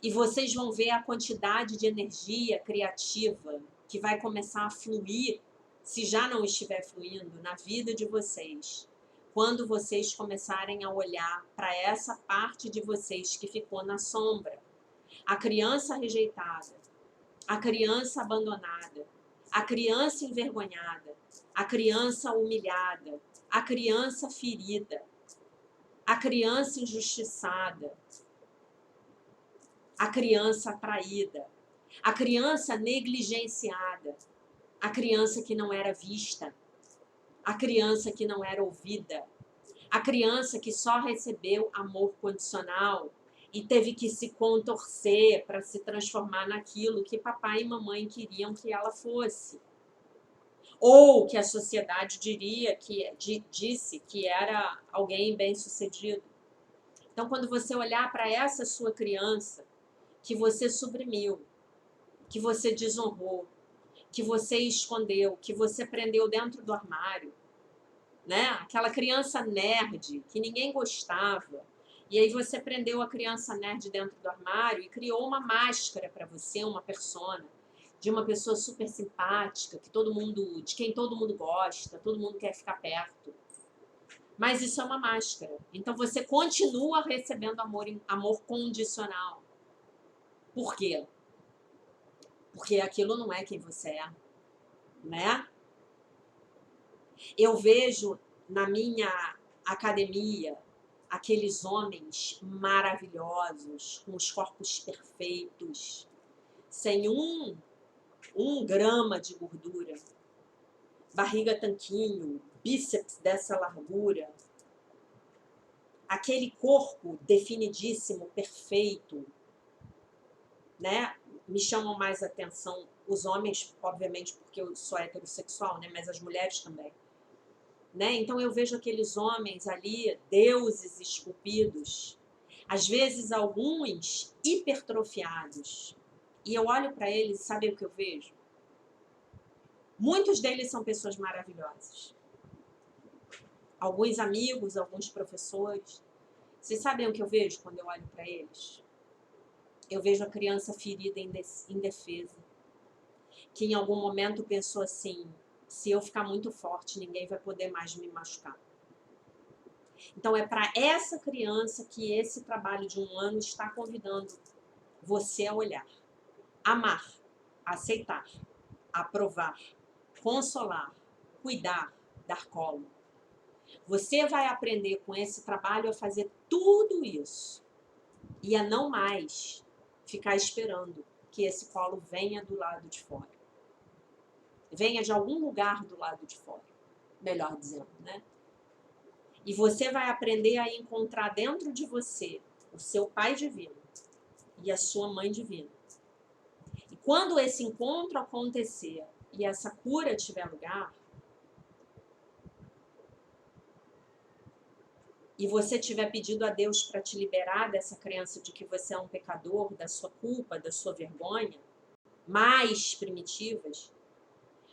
E vocês vão ver a quantidade de energia criativa que vai começar a fluir, se já não estiver fluindo, na vida de vocês, quando vocês começarem a olhar para essa parte de vocês que ficou na sombra. A criança rejeitada, a criança abandonada, a criança envergonhada, a criança humilhada, a criança ferida, a criança injustiçada, a criança traída, a criança negligenciada, a criança que não era vista, a criança que não era ouvida, a criança que só recebeu amor condicional e teve que se contorcer para se transformar naquilo que papai e mamãe queriam que ela fosse. Ou que a sociedade disse que era alguém bem-sucedido. Então, quando você olhar para essa sua criança, que você suprimiu, que você desonrou, que você escondeu, que você prendeu dentro do armário, né? Aquela criança nerd que ninguém gostava, e aí você prendeu a criança nerd dentro do armário e criou uma máscara para você, uma persona, de uma pessoa super simpática, de quem todo mundo gosta, todo mundo quer ficar perto. Mas isso é uma máscara. Então você continua recebendo amor condicional. Por quê? Porque aquilo não é quem você é, né? Eu vejo na minha academia aqueles homens maravilhosos, com os corpos perfeitos, sem um grama de gordura, barriga tanquinho, bíceps dessa largura, aquele corpo definidíssimo, perfeito, né? Me chamam mais atenção os homens, obviamente, porque eu sou heterossexual, né? Mas as mulheres também. Né? Então eu vejo aqueles homens ali, deuses esculpidos, às vezes alguns hipertrofiados, e eu olho para eles e sabe o que eu vejo? Muitos deles são pessoas maravilhosas. Alguns amigos, alguns professores. Vocês sabem o que eu vejo quando eu olho para eles? Eu vejo a criança ferida, indefesa, que em algum momento pensou assim, se eu ficar muito forte, ninguém vai poder mais me machucar. Então é para essa criança que esse trabalho de 1 ano está convidando você a olhar. Amar, aceitar, aprovar, consolar, cuidar, dar colo. Você vai aprender com esse trabalho a fazer tudo isso e a não mais ficar esperando que esse colo venha do lado de fora. Venha de algum lugar do lado de fora, melhor dizendo, né? E você vai aprender a encontrar dentro de você o seu pai divino e a sua mãe divina. E quando esse encontro acontecer e essa cura tiver lugar, e você tiver pedido a Deus para te liberar dessa crença de que você é um pecador, da sua culpa, da sua vergonha, mais primitivas,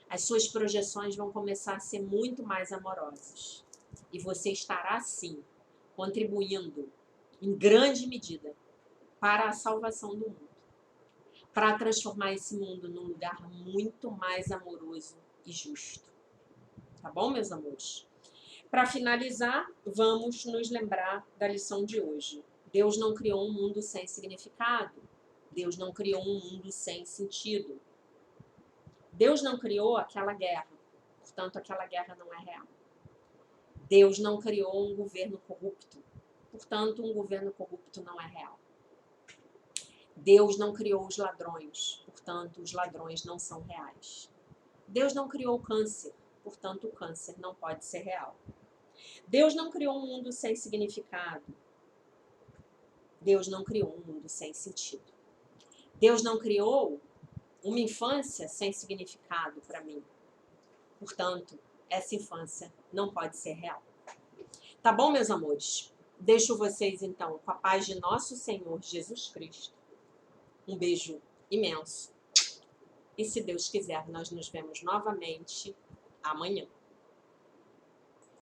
as suas projeções vão começar a ser muito mais amorosas. E você estará, sim, contribuindo em grande medida para a salvação do mundo, para transformar esse mundo num lugar muito mais amoroso e justo. Tá bom, meus amores? Para finalizar, vamos nos lembrar da lição de hoje. Deus não criou um mundo sem significado. Deus não criou um mundo sem sentido. Deus não criou aquela guerra, portanto, aquela guerra não é real. Deus não criou um governo corrupto, portanto, um governo corrupto não é real. Deus não criou os ladrões, portanto, os ladrões não são reais. Deus não criou o câncer, portanto, o câncer não pode ser real. Deus não criou um mundo sem significado. Deus não criou um mundo sem sentido. Deus não criou uma infância sem significado para mim. Portanto, essa infância não pode ser real. Tá bom, meus amores? Deixo vocês, então, com a paz de nosso Senhor Jesus Cristo. Um beijo imenso. E se Deus quiser, nós nos vemos novamente amanhã.